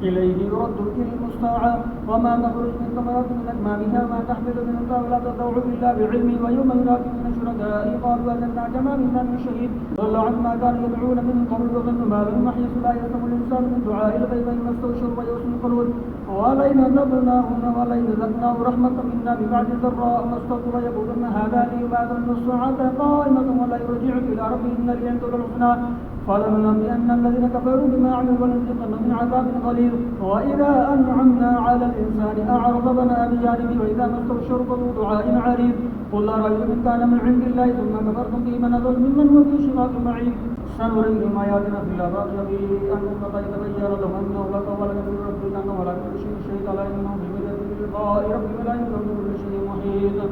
إليه يرد العلم الساعة وما تخرج من ثمرات من أكمامها ما تحمل من أنثى ولا تضع إلا بعلمه ويوم ينادي من الشركاء قالوا أجلنا كما منا من شهيد ضل عما كانوا يدعون من قبل وظن ما لهم محيص لا يسمع الإنسان من دعاء الغيب إن مسه الشر ويؤس القلوب ولئن أذقناهن ولئن ذقناه رحمة منا ببعد ضراء مسته ليقولن هذا لي بعد الساعة قائمة ولئن رجعت إلى ربي إن لي عنده الحسنى فلننبئن الذين كفروا بما عملوا ولنذيقنهم من عذاب غليظ وإذا أنعمنا على الإنسان أعرض ونأى بجانبه وإذا مسه الشر فذو دعاء عريض قل أرأيتم إن كان من عند الله ثم كفرتم به من أضل ممن هو في شقاق بعيد سنريهم آياتنا في الآفاق يبيئنهم فقد تبين لهم أنه لا قول من ربك أنه لا كل شيء شهد على إنه بمدد لقاء ربك لا يملك كل شيء محيط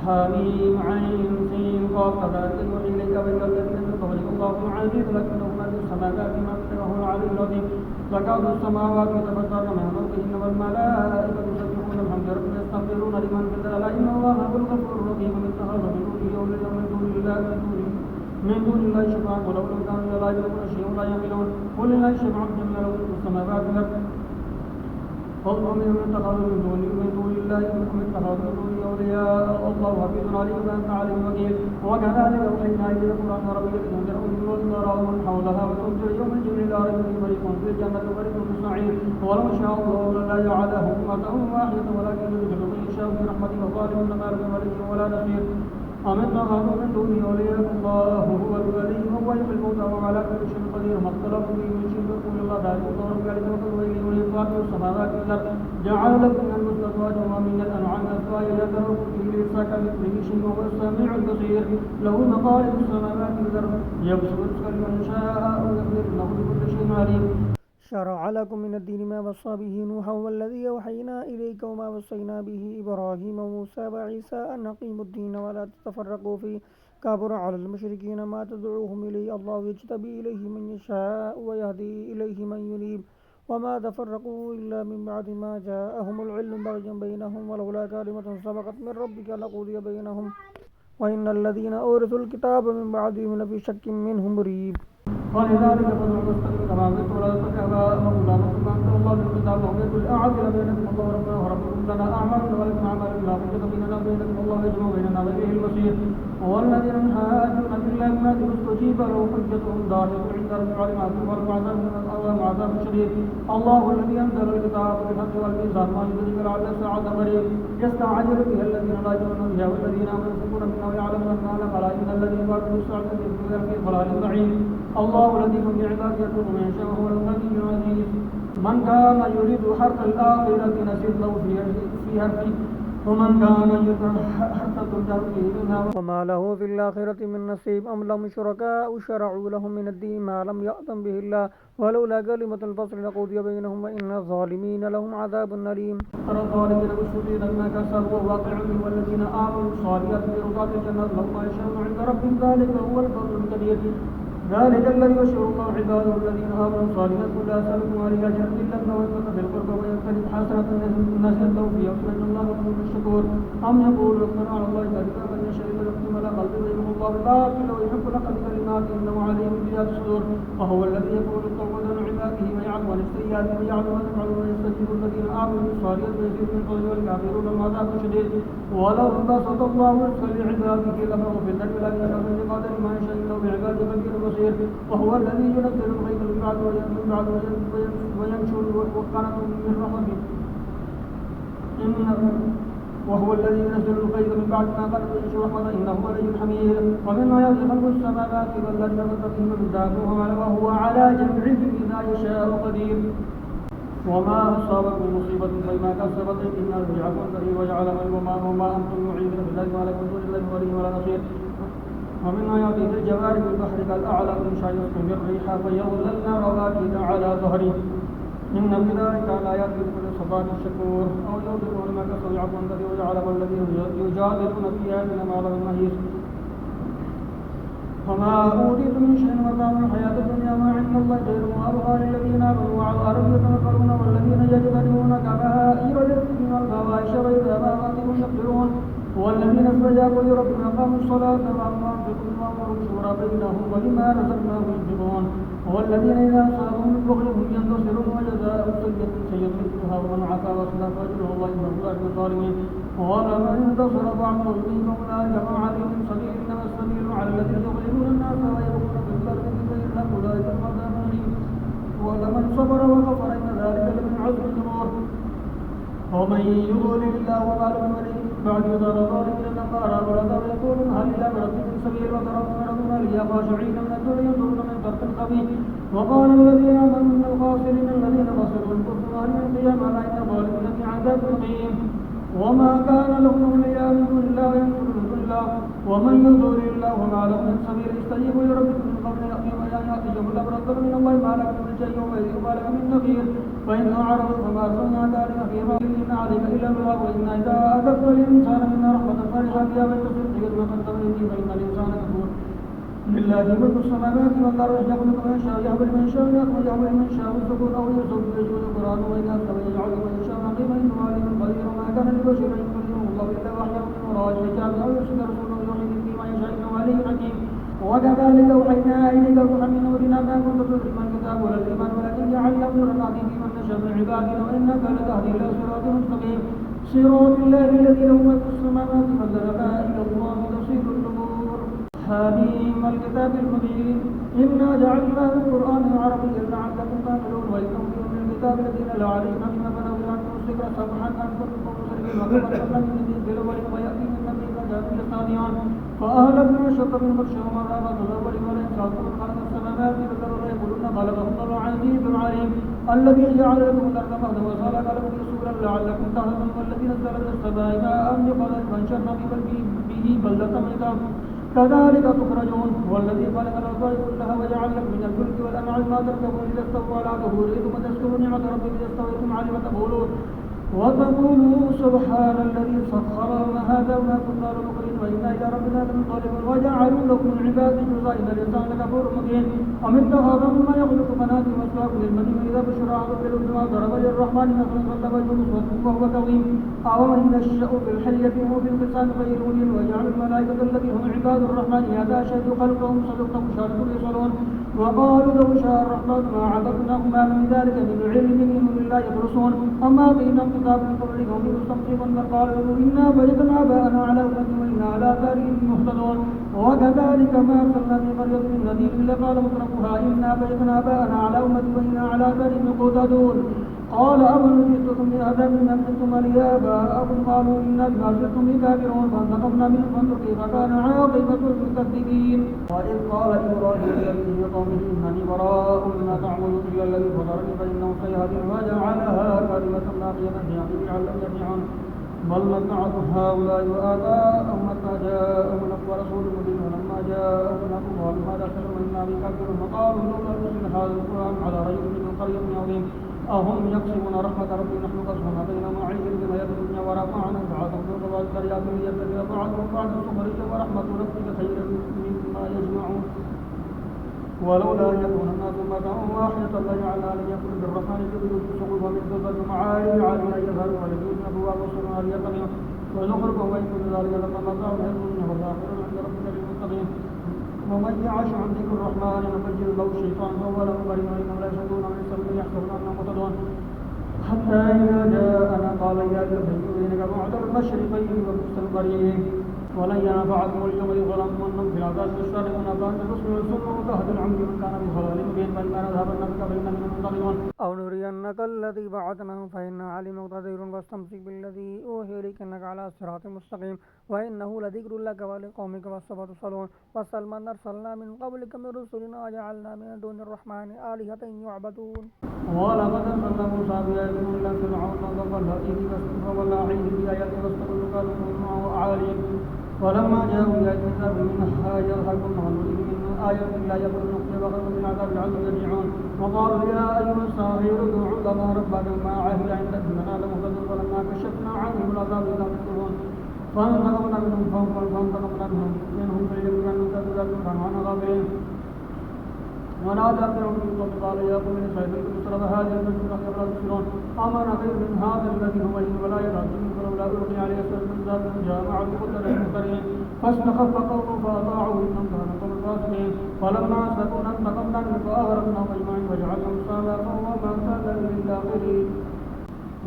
حميم عين سين قاف كذلك يوحي إليك وإلى الذين من قبلك الله عزيز لكنه ما في السماوات ما فتحه العلي العظيم تكاد السماوات يتفطرن من فوقهن والملائكة يسبحون الحمد ربهم يستغفرون لمن في الأرض إن الله هو الغفور الرحيم من اتخذ من دونه أولياء من دون الله شفاعة ولو كانوا لا يملكون شيئا لا يعقلون قل لله الشفاعة جميعا له ملك السماوات والأرض وهم من اتخذوا من دون الله منهم اتخذوا من دونه أولياء والله حفيظ عليم وأنت عليم وكيل وكذلك أوحينا إليك القرآن عربيا لتنذر أم القرى ومن حولها وتنذر يوم الجمع لا ريب فيه فريق في الجنة وفريق في السعير ولو شاء الله لجعلهم أمة واحدة ولكن يدخل من يشاء برحمته وظالمون ما لهم ولي ولا نصير أم اتخذوا من دونه أولياء الله هو الولي وهو يحيي الموتى وهو على كل شيء قدير ما اختلفوا فيه من شيء فقول الله ذلك الله ذلك وقل إليه ولي فاطر السماوات والأرض جعل لكم من المستطاعات ومن الأنعام أثقال يذركم فيه ليس كمثله شيء وهو السميع البصير له مقاليد السماوات والأرض يبسط رزقا لمن شاء ويقدر إنه بكل شيء عليم شرع لكم من الدين ما وصى به نوحا والذي أوحينا إليك وما وصينا به إبراهيم وموسى وعيسى أن أقيموا الدين ولا تتفرقوا فيه كبر على المشركين ما تدعوهم إليه الله يجتبي إليه من يشاء ويهدي إليه من ينيب وما تفرقوا إلا من بعد ما جاءهم العلم بغيا بينهم ولولا كلمة سبقت من ربك لقضي بينهم وإن الذين أورثوا الكتاب من بعدهم لفي شك منه مريب ولذلك فادع واستقم كما امرت ولا تتبع اهواءهم لا نصب انت الله بالكتاب وهم يقول اعدل بينكم الله ربنا وربكم لنا اعمالنا ولكم اعمالنا لا حجه بيننا وبينكم الله يجمع بيننا واليه المصير والذين يحاجون في الله ما استجيب له حجتهم داخل عند ربهم على عذاب شديد الله الذي انزل الكتاب بالحق والميزان ما يدرك لعل الساعه قريب يستعجل بها الذين لا يؤمنون بها والذين امنوا يصدقون منها ويعلمون انها لقى ان الذين قالوا الساعه في ضلال بعيد الله لطيف بعباده يرزق من يشاء وهو الغني العزيز من كان يريد حرث الآخرة نزد له في حرثه ومن كان يريد حرث الدنيا منها وما له في الآخرة من نصيب أم لهم شركاء شرعوا لهم من الدين ما لم يأذن به الله ولولا كلمة الفصل لقضي بينهم وإن الظالمين لهم عذاب أليم. ترى الظالمين مشفقين مما كسبوا واقع به والذين آمنوا الصالحات في رضاة الجنة لهم ما يشاءون عند ربهم ذلك هو الفضل الكبير ذلك الذي يشعر الله عباده الذين آمنوا الصالحات لا أسألكم عليها أجرا إلا المودة في القربى ويقترف حسنة نزل له في يوم إن الله غفور شكور أم يقول افترى على الله كذبا فإن شرك يختم على قلبه ويمحو الله الباطل ويحب لقد كلمات إنه عليم بذات الصدور وهو الذي يقول التوبة عن عباده ويعفو عن السيئات ويعلم ما تفعلون ويستجيب الذين آمنوا الصالحات ويزيد من فضله والكافرون عذاب شديد ولو انبسط الله رزقا لعباده لبغوا في الأرض ولكن يغفر بقدر ما يشاء إنه بعباده خبير بصير وهو الذي ينزل الغيث من بعد وينشر وقنط من رحمته وهو الذي ينزل الغيث من بعد ما قنط وينشر رحمته إنه ولي حميد ومن آياته خلق السماوات والأرض وتقديم الكتاب وهو على جمعهم إذا يشاء قدير وما أصابكم مصيبة فبما كسبت أيدينا رجعكم به وجعل وما أنتم معيدين بالله ما لكم دون الله ولي ولا نصير ومن آياته الجوار في البحر كالأعلى من شاء يسكن الريح فيظللن رواكد على ظهره إن في ذلك لآيات لكل صفات الشكور أو يوبقون ما كسبوا عفوا الذي وجعل والذين يجادلون في آياتنا ما لهم مهيس وما أوتيت من شيء متاع الحياة الدنيا ما عند الله خير وأبقى للذين آمنوا وعلى الأرض يتوكلون والذين يجتنبون كبائر الإثم والفواحش وإذا ما فاتهم يقدرون والذين استجابوا لربهم أقاموا الصلاة وأما أنفقوا مما أمروا شورى بينهم وبما رزقناهم ينفقون والذين إذا أصابهم من بغيهم ينتصرون وجزاء ومن عفا واصلح فاجره الله انه لا يحب الظالمين. ولمن انتصر بعد ظلمهم فاولئك ما عليهم من سبيل انما السبيل على الذين يظلمون الناس ويبغون في الارض بغير الحق اولئك هم الظالمون. ولمن صبر وغفر ان ذلك لمن عزم الامور. ومن يضلل الله وما له من ولي بعد يضل ظالمين النقارا ولدار يقولون هل الى مرد من سبيل وترون اليا خاشعين من الدنيا ينظرون من طرف خبيث. وقال الذين امنوا من الخاسرين الذين خسروا انفسهم هل من القيامه لا ان الظالمين في عذاب مقيم. وما كان لهم اولياء من دون الله ينصرون الله ومن يضلل الله وما له من سبيل يستجيب لربكم من قبل ان ياتيهم الامر من الله ما لكم من شيء وما لكم من نذير. فإن أعرضوا فما أرسلنا ذلك في إن عليك إلا الله وإن إذا أذقنا الإنسان منا رحمة فرح بها من تصدق ما قدم به فإن الإنسان كفور. لله ملك السماوات والأرض يخلق من يشاء يهب لمن يشاء ويهب لمن يشاء الذكور أو يزوج القرآن وإن أكثر يجعل من يشاء عقيما إنه عليم قدير. وما كان لبشر أن يكلمه الله إلا وحيا من وراء حجاب أو يرسل رسوله يوحي فيما يشاء إنه عليم حكيم. وكذلك أوحينا إليك روحا من أمرنا ما كنت تدري ما الكتاب ولا الإيمان ولكن جعلناه نورا نهدي به من نشاء من عبادنا وإنك لتهدي إلى صراط مستقيم. صراط الله الذي له ملك السماوات والأرض إلى الله تصير الأمور. حميم الكتاب المبين إنا جعلناه قرآنا عربيا لعلكم تعقلون. وإنه من الكتاب الذين لا عليهم فيما فنزل عنه الذكر صفحا عن كل مسلم وكما من الدين بالأول ويأتي من نبي فجاء الثانيان فأهلكنا شق من بطش ومن رابط الأول والإنسان من خلق السماوات والأرض يقولون خلقهم الله عزيز عليم الذي جعل لكم الأرض مهدا وسلك لكم سبلا لعلكم تهتدون والذي نزل من السماء ماء بقدر فانشرنا به بلدة ميتا كذلك تخرجون. والذي خلق الأرض كلها وجعل لكم من الفلك والأنعام ما تركبون إذا استووا على ظهوره ثم تذكروا نعمة ربكم إذا استويتم عليه وتقولوا سبحان الذي سخر لنا هذا وما كنا لنقرن وإنا إلى ربنا لمنقلبون. وجعلوا لكم من عباد جزءا إن الإنسان لكفور مبين. أم اتخذ مما يخلق بنات وأزواج للمني إذا بشر أحدهم بالأنثى ضرب للرحمن مثلا ظل وجهه مسودا وهو كظيم. أومن ينشأ في الحلية وهو في الخصام غير مبين. وجعلوا الملائكة الذين هم عباد الرحمن هذا أشهد خلقهم صدقهم شهادة يصلون. وقالوا لو شاء الرحمن ما عبدناهم ما من ذلك من علم إنهم لله يخلصون. أما بينهم كتاب من قبلهم مستمسكا فقالوا إنا وجدنا آباءنا على أمة وإنا على آثارهم مهتدون. وكذلك ما أرسلنا في قرية من نذير إلا قال مترفوها إنا وجدنا آباءنا على أمة وإنا على آثارهم مهتدون. قال أولو جئتكم بهدى مما كنتم لي آباءكم قالوا إنا بما جئتم به كافرون فانتقمنا منهم فانظر كيف كان عاقبة المكذبين. وإذ قال إبراهيم لأبيه وقومه إنني براء مما تعبدون إلا الذي فطرني فإنه سيهدين وجعلها كلمة باقية في عقبه لعلهم يرجعون. بل متعت هؤلاء وآباءهم حتى جاءهم الحق ورسول مبين. ولما جاءهم الحق قالوا هذا سحر وإنا به كافرون. وقالوا لولا نزل هذا القرآن على رجل من قرية عظيم أهم يقسمون رحمة ربي نحن قسمنا بينهم معيشهم في الحياة الدنيا ورفعنا بعضهم فوق بعض درجات ليتخذ بعضهم بعضا سخريا ورحمة ربك خير مما يجمعون. ولولا أن يكون الناس أمة واحدة لجعلنا ليكن بالرحمن جبريل سقوفا من فضة معالي عالم يظهرون ولكن أبواب السماء ليتقين ونخرجهم وإن كل ذلك لما متاع الدنيا والآخرة عند ربك للمتقين. ومن يعش عن ذكر الرحمن نفجر له الشيطان فهو له قرين وإنهم لا يشهدون من السبيل يحسبون أنهم مهتدون. حتى إذا جاءنا قال يا الذي بينك بعد المشرقين وبئس القرين. ولن ينفعكم اليوم إذ ظلمتم أنكم في العذاب تشتركون فأنت تسمع الصم وتهدي العمي من كان في ضلال مبين. فإما نذهبن بك فإنا منهم منتقمون أو نرينك الذي بعثناه فإنا عليه مقتدر واستمسك بالذي أوحي إليك إنك على صراط مستقيم. وإنه لذكر لك ولقومك وسوف تسألون. واسأل من أرسلنا من قبلك من رسلنا وجعلنا من دون الرحمن آلهة يعبدون. ولقد أرسلنا موسى بآياتنا إلى فرعون فظل عليه بآياتنا واستغلوا كانوا معه عالين. ولما جاءوا إلى كتاب منها يضحكون ونريد من آية لا يكون نقص وغير من عذاب لعلهم يرجعون. وقالوا يا أيها الساحر ادع لنا ربك ما عهد عندك إننا لمهتدون. فلما كشفنا عنهم العذاب إذا هم ينكرون فانتقمنا منهم فليجعلوا أنهم كذبوا فنحن غافلين. ونادى فرعون من قبل قال يا قوم إن سيدكم مصر هذه المسجد أفلا تبصرون. أمن خير من هذا الذي هو إن ولا يرحم فلولا ألقي عليه أسود من ذات جاء معه قتل المفترين فاستخف قومه فأطاعوه إنهم كانوا قوم فاسقين. فلما أسلكوا انتقمنا منهم فأغرقناهم أجمعين وجعلناهم سلفا ومثلا للآخرين.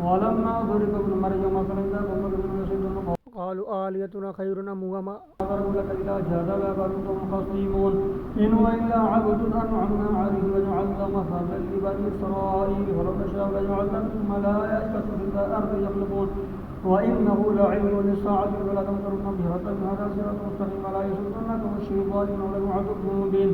ولما ضرب ابن مريم مثلا إذا محمد بن يزيد قالوا آليتنا خير أم هو ما قالوا لك إذا جادل بعضهم خصيمون إن هو إلا عبد أنعمنا عليه وجعلنا مثلا لبني إسرائيل ولو نشاء لجعلناكم ملائكة في الأرض يخلقون وإنه لعلم للساعة فلا تمترن به حتى هذا صراط مستقيم ولا يصدنكم الشيطان إنه لكم عدو مبين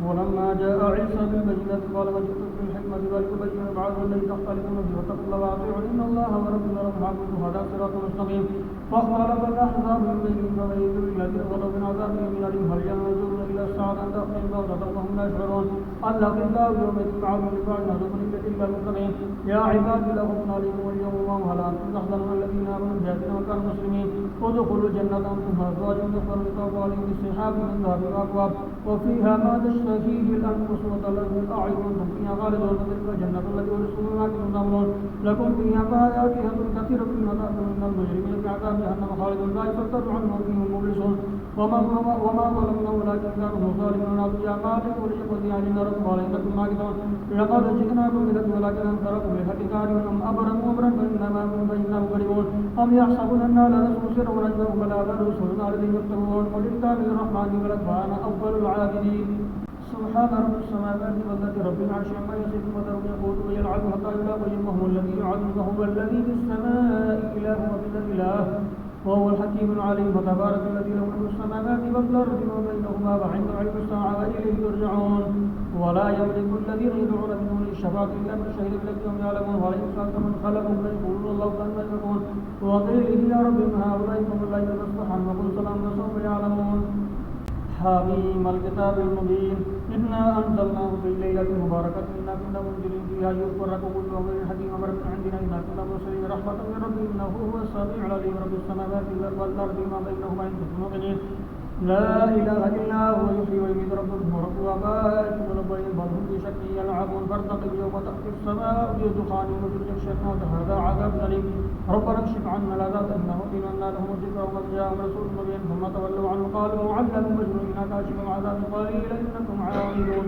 ولما جاء عيسى بالبينات قال وجئتكم بالحكمة ولأبين بعض الذي تختلفون فيه واتقوا الله وأطيعوا إن الله وربي ورب عبده هذا صراط مستقيم فاختلف الأحزاب من بينهم فمن يدعو الذين ظلموا من عذاب يوم أليم هل ينظرون إلى الساعة أن تأتيهم بغتة وهم لا يشعرون الأخلاء يومئذ بعضهم لبعض عدو إلا المتقين يا عبادي لا خوف عليكم اليوم وهم هل أنتم تحزنون الذين آمنوا بآياتنا وكانوا مسلمين ادخلوا الجنة أنتم وأزواجكم تكفرون يطاف عليهم بسحاب من ذهب وأكواب وفيها ما تشتهيه الأنفس وتلذ الأعين وأنتم فيها خالدون وتلك الجنة التي ورثتموها بما كنتم تعملون لكم فيها فاكهة كثيرة مما تأكلون من المجرمين في عذاب جهنم خالدون لا يفتر عنهم فيهم مبلسون وما ظلمنا ولكن كانوا ظالمون يا مالك وليقضي علينا ربك قال إنكم ماكثون لقد جئناكم بالحق ولكن أنكركم بالحق كارهون أم أبرموا أمرا فإنهم كارهون أم يحسبون أنا لا نسمع سرهم ونجواهم بلا بل رسلنا الذين يكتبون قل إن كان للرحمن ولد فأنا أفضل العابدين سبحان رب السماوات والأرض رب العرش عما يصفون وذرهم يقولون ويلعب حتى يلاقوا وهو الذي يعلم وهو الذي في السماء إله وفي الأرض إله وهو الحكيم العليم وتبارك الذي له ملك السماوات والأرض وبينهما وعنده علم الساعة وإليه ترجعون ولا يملك الذين يدعون من دونه الشفاعة إلا من شهد بالذي هم يعلمون ولا يسأل من خلقهم فيقولون الله كما يفكون وقيله يا رب من هؤلاء هم الذين تصبحا وقل سلام وسوف يعلمون حميم الكتاب المبين إنا أنزلناه في ليلة مباركة إنا كنا منذرين فيها يفرق كل أمر حكيم أمر من عندنا إنا كنا مرسلين رحمة من ربي إنه هو السميع العليم رب السماوات والأرض وما بينهما إن كنتم موقنين لا إله إلا هو يحيي ويميت ربكم ورب آبائكم الأولين بل هم في شك يلعبون فارتقب يوم تأتي السماء بدخان وترجع الشيطان هذا عذاب أليم ربنا اكشف عنا العذاب إنه إنا لهم الذكر وقد جاءهم رسول مبين ثم تولوا عنه قالوا معلم مجنون إنا كاشف العذاب قليلا إنكم عائدون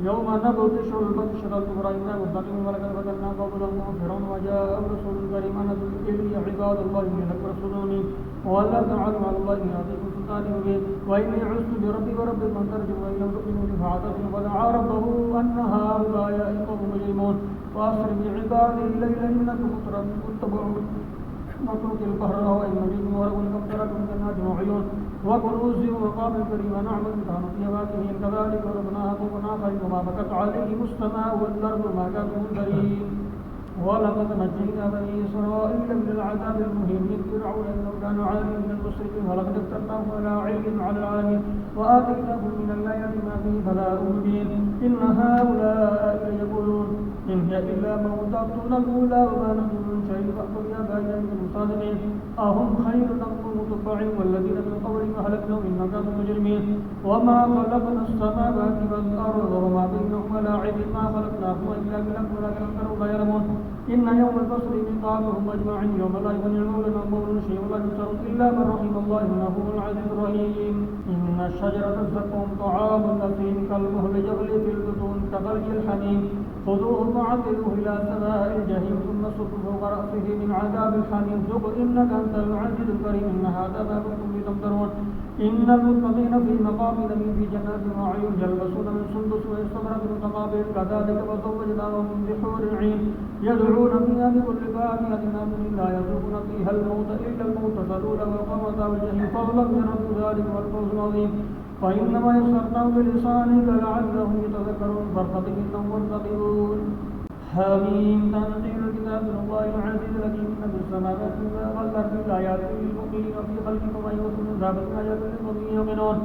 يوم نبطش البطشة الكبرى إنا منتقم ولقد فتنا قبلهم فرعون وجاءهم رسول كريم أن إلي عباد الله إني لكم رسول ولا تعلم على الله إن يأتيكم سلطان مبين وإني عزت بربي وربكم أن ترجموا وإن لم تؤمنوا لي فاعتزلوا فدعا ربه أن هؤلاء قوم مجرمون وأسر بعبادي ليلا إنكم متبعون واترك البحر وإن منكم ولكم كم تركم جنات وعيون وكنوز ومقام كريم ونعمة كانوا فيها فاكهين كذلك ورزقناها قوما آخرين وما بكت عليهم السماء والأرض وما كانوا منذرين ولقد نجينا بني إسرائيل من العذاب المهين من فرعون إنهم كانوا عالين من المسرفين ولقد افتناهم على علم على العالمين وآتيناهم من الآيات ما فيه بلاء مبين إن هؤلاء يقولون إن هي إلا موتتنا الأولى وما نحن من شيء فأتوا بآبائنا إن كنتم صادقين أهم خير أم متبع والذين من قبلهم أهلكناهم إنهم كانوا مجرمين وما خلقنا السماوات والأرض وما بينهما لاعبين ما خلقناهما إلا بالحق ولكن أكثرهم لا يعلمون إن يوم الفصل ميقاتهم أجمعين يوم لا يغني المولى عن مولى شيئا ولا ينصرون إلا من رحم الله إنه هو العزيز الرحيم إن الشجرة الزقوم طعام الأثيم كالمهل يغلي في البطون كغلي الحميم خذوه فاعتلوه إلى سواء الجحيم ثم صبوا فوق رأسه من عذاب الحميم ذق إنك أنت العزيز الكريم إن هذا ما كنتم به تمترون إن المتقين في مقام أمين في جنات وعيون يلبسون من سندس واستبرق متقابل كذلك وزوجناهم بحور عين يدعون فيها بكل فاكهة آمنين لا يذوقون فيها الموت إلا الموت الأولى وقام عذاب الجحيم فضلا من رب ذلك والفوز العظيم فإنما يسرناه بلسانك لعلهم يتذكرون فارتقب إنهم مرتقبون حميم تنزيل الكتاب من الله العزيز الحكيم إن في السماوات والأرض لآيات للمؤمنين وفي خلقكم أيها ذابت آيات لقوم يوقنون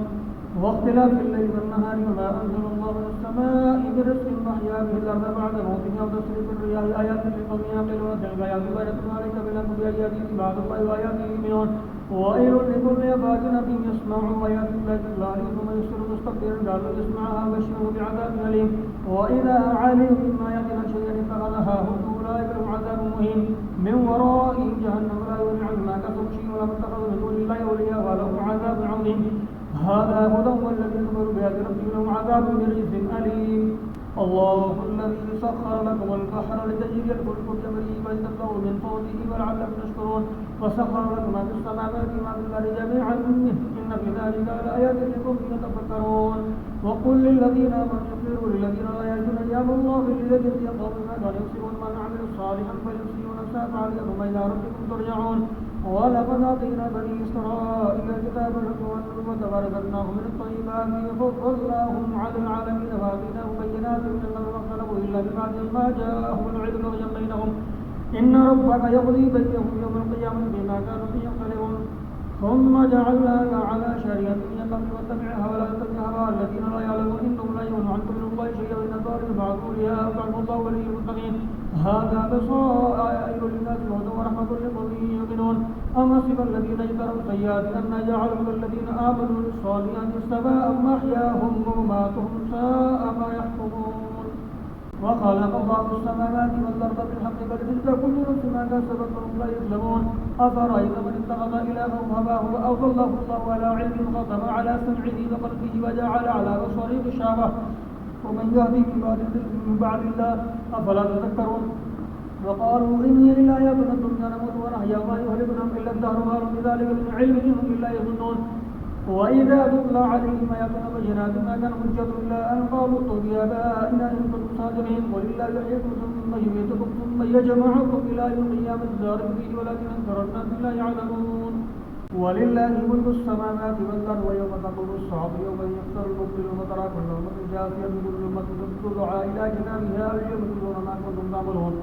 واختلاف الليل والنهار وما أنزل الله من السماء برزق أحيا به الأرض بعد موتها وتصريف الرياح آيات لقوم يعقلون تلك آيات بينة عليك بالحق بآياته بعد الله وآياته يؤمنون وويل لكل أفاك نبي يسمع آيات الله تتلى عليه ثم يصير مستكبرا قالوا يسمعها وبشره بعذاب أليم وإذا علم مما يأتينا شيئا اتخذها هم أولئك لهم عذاب مهين من ورائهم جهنم لا يغني عنهم ما كسبوا شيئا ولم اتخذوا من دون الله أولياء ولهم عذاب عظيم هذا هدى والذين كفروا بآيات ربهم لهم عذاب من رجز أليم الله الذي سخر لكم البحر لتجري الفلك بأمره ولتبتغوا من فضله ولعلكم تشكرون وسخر لكم ما في السماوات وما في الأرض جميعا منه إن في ذلك لآيات لقوم يتفكرون وقل للذين آمنوا يغفروا للذين لا يرجون أيام الله ليجزي الله بما كانوا يكسبون من عمل صالحا فيحسنون ساء عليهم إلى ربكم ترجعون ولقد آتينا بني إسرائيل الكتاب والحكم وتباركناهم من الطيبات وفضلناهم على العالمين وآتيناهم بينات من الأمر ما اختلفوا إلا ببعد ما جاءهم العلم بغيا بينهم إن ربك يقضي بينهم يوم القيامة بما كانوا فيه يختلفون ثم جعلناك على شريعة من الأمر واتبعها ولا تتبع هواء الذين لا يعلمون إنهم لا يغنون عنكم من الله شيئا وإن الظالمين بعضهم أولياء بعض الله ولي المتقين هذا بصائر للناس وهدى ورحمة لقوم يوقنون أم حسب الذين اجتروا السيئات أن نجعلهم الذين آمنوا بالصالحات سواء محياهم ومماتهم ساء ما يحكمون وخلق الله السماوات والأرض بالحق بل تلك كل نفس ما كسبت وهم لا يظلمون أفرأيت من اتخذ إلهه هواه وأضله الله على علم ختم على سمعه وقلبه وجعل على بصره غشاوة ومن يهدي من بعد الله أفلا تذكرون وقالوا إن هي إلا حياتنا الدنيا نموت ونحيا وما يهلكنا إلا الدهر ما لهم بذلك من علم إنهم إلا يظنون وإذا تتلى عليهم آياتنا بينات ما كان حجة إلا أن قالوا ائتوا بآبائنا إن كنتم صادقين قل الله يحييكم ثم يميتكم ثم يجمعكم إلى يوم القيامة لا ريب فيه ولكن أكثر الناس لا يعلمون ولله ملك السماوات والأرض ويوم تقوم الساعة يوم يخسر المبطل وترى كل أمة جاثية كل أمة تدعى إلى كتابها اليوم تجزون ما كنتم تعملون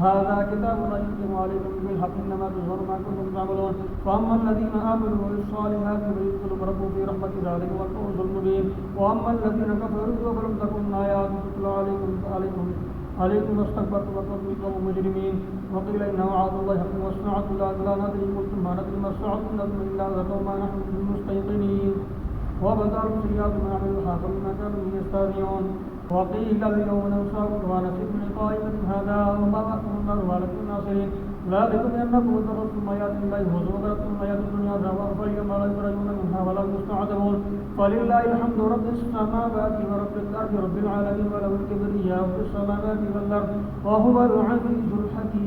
هذا كتاب لا يحكم عليكم بالحق إنما تجزون ما كنتم تعملون فأما الذين آمنوا بالصالحات فيدخلهم ربهم في رحمة ذلك والفوز المبين وأما الذين كفروا فلم تكن آيات تتلى عليكم واستكبرتم وكنتم قوم مجرمين وقيل إنه وعد الله حق والساعة لا ندري قلتم ما ندري ما الساعة إن نظن إلا ذات وما نحن بمستيقنين وبدأوا سيئات ما عملوا حاق بما كانوا به يستهزئون وقيل اليوم ننساكم كما نسيتم لقاء يومكم هذا وما أكرم النار ولكم الناصرين ذلكم بأنكم اتخذتم آيات الله هزوا وغرتكم الحياة الدنيا فاليوم لا يخرجون منها ولا يستعتبون فلله الحمد رب السماوات ورب الأرض رب العالمين وله الكبرياء في السماوات والأرض وهو العزيز الحكيم